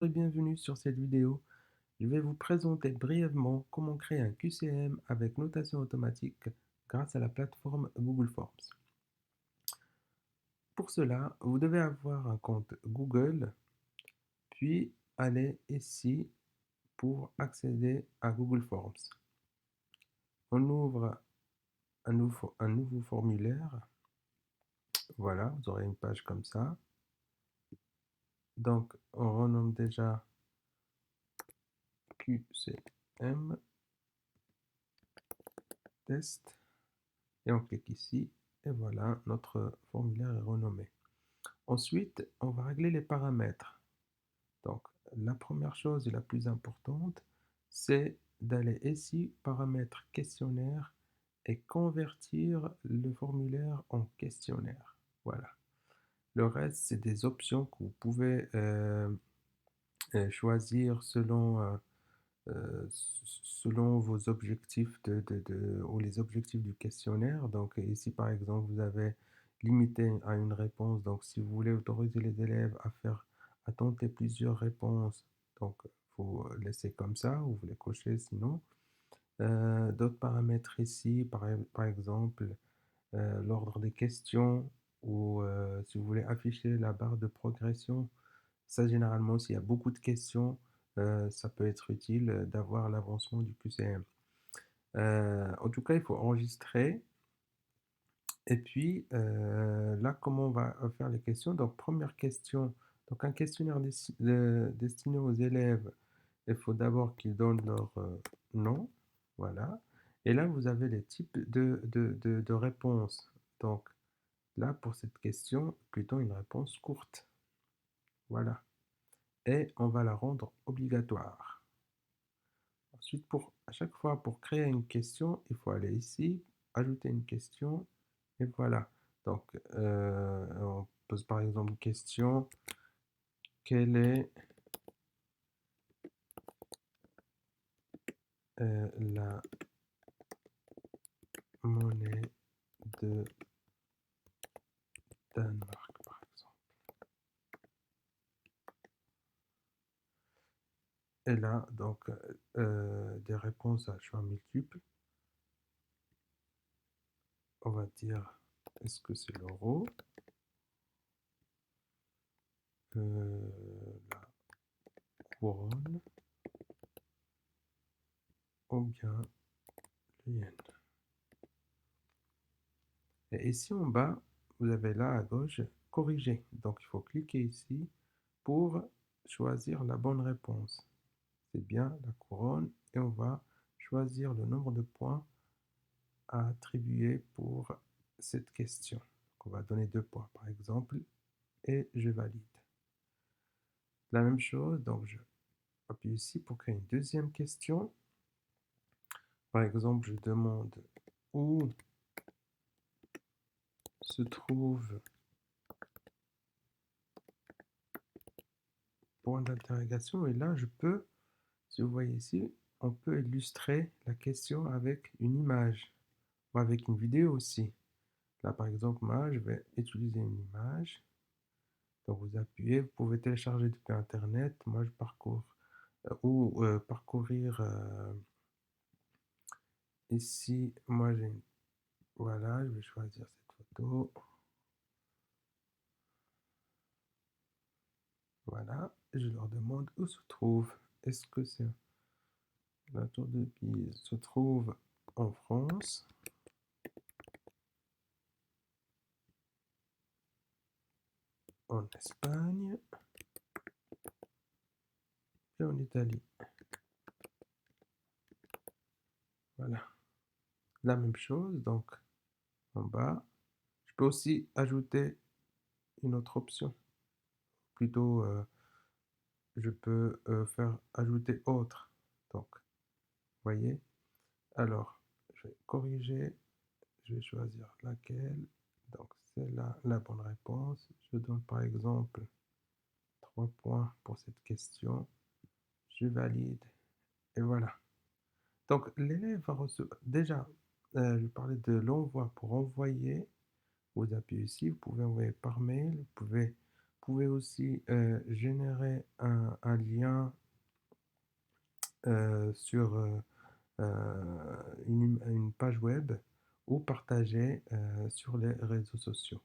Et bienvenue sur cette vidéo. Je vais vous présenter brièvement comment créer un QCM avec notation automatique grâce à la plateforme Google Forms. Pour cela, vous devez avoir un compte Google, puis aller ici pour accéder à Google Forms. On ouvre un nouveau formulaire. Voilà, vous aurez une page comme ça. Donc, on renomme déjà QCM test et on clique ici. Et voilà, notre formulaire est renommé. Ensuite, on va régler les paramètres. Donc, la première chose et la plus importante, c'est d'aller ici, paramètres questionnaire, et convertir le formulaire en questionnaire. Voilà. Le reste, c'est des options que vous pouvez choisir selon vos objectifs ou les objectifs du questionnaire. Donc ici, par exemple, vous avez limité à une réponse. Donc si vous voulez autoriser les élèves à tenter plusieurs réponses, donc vous laissez comme ça ou vous les cochez sinon. D'autres paramètres ici, par exemple, l'ordre des questions ou si vous voulez afficher la barre de progression. Ça, généralement, s'il y a beaucoup de questions, ça peut être utile d'avoir l'avancement du QCM. En tout cas, il faut enregistrer. Et puis, là, comment on va faire les questions? Donc, première question. Donc, un questionnaire destiné aux élèves, il faut d'abord qu'ils donnent leur nom. Voilà. Et là, vous avez les types de réponses. Donc, là, pour cette question, plutôt une réponse courte. Voilà. Et on va la rendre obligatoire. Ensuite, à chaque fois, pour créer une question, il faut aller ici, ajouter une question, et voilà. Donc, on pose par exemple une question, quelle est la monnaie de Danemark, par exemple. Et là, donc, des réponses à choix multiples. On va dire, est-ce que c'est l'euro, la couronne, ou bien le yen. Et ici en bas, vous avez là à gauche, corriger. Donc il faut cliquer ici pour choisir la bonne réponse. C'est bien la couronne et on va choisir le nombre de points à attribuer pour cette question. Donc, on va donner 2 points par exemple et je valide. La même chose, donc je appuie ici pour créer une deuxième question. Par exemple, je demande où se trouve point d'interrogation et là je peux, si vous voyez ici, on peut illustrer la question avec une image ou avec une vidéo aussi. Là, par exemple, moi, je vais utiliser une image. Donc, vous appuyez, vous pouvez télécharger depuis Internet. Moi, je parcours ou parcourir ici. Moi, voilà, je vais choisir cette photo. Voilà, je leur demande où se trouve. Est-ce que c'est la tour de Pise se trouve en France, en Espagne et en Italie? Voilà, la même chose. Donc, en bas, je peux aussi ajouter une autre option. Plutôt, je peux faire ajouter autre. Donc, vous voyez. Alors, je vais corriger. Je vais choisir laquelle. Donc, c'est là la bonne réponse. Je donne par exemple 3 points pour cette question. Je valide. Et voilà. Donc, l'élève va recevoir. Déjà, je parlais de l'envoi. Pour envoyer, vous appuyez ici. Vous pouvez envoyer par mail. Vous pouvez pouvez aussi générer un lien sur une page web ou partager sur les réseaux sociaux.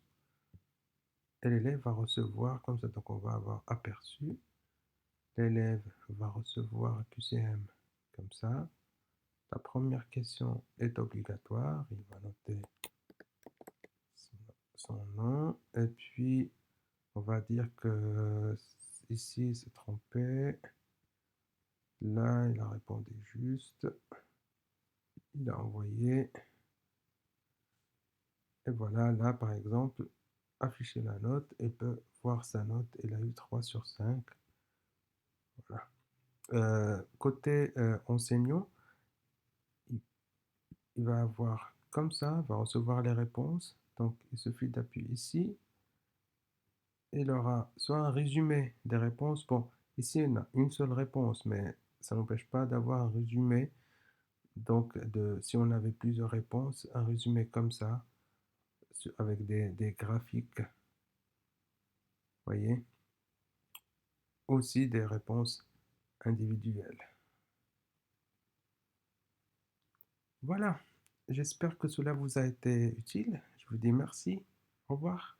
Et l'élève va recevoir comme ça, donc on va avoir aperçu. L'élève va recevoir un QCM comme ça. La première question est obligatoire. Il va noter son nom. Et puis, on va dire que ici, il s'est trompé. Là, il a répondu juste. Il a envoyé. Et voilà, là, par exemple, afficher la note et peut voir sa note. Il a eu 3 sur 5. Voilà. Côté enseignant, il, il va avoir comme ça, va recevoir les réponses. Donc, il suffit d'appuyer ici. Et il aura soit un résumé des réponses. Bon, ici, on a une seule réponse, mais ça n'empêche pas d'avoir un résumé. Donc, si on avait plusieurs réponses, un résumé comme ça, avec des graphiques, voyez, aussi des réponses individuelles. Voilà, j'espère que cela vous a été utile. Je vous dis merci. Au revoir.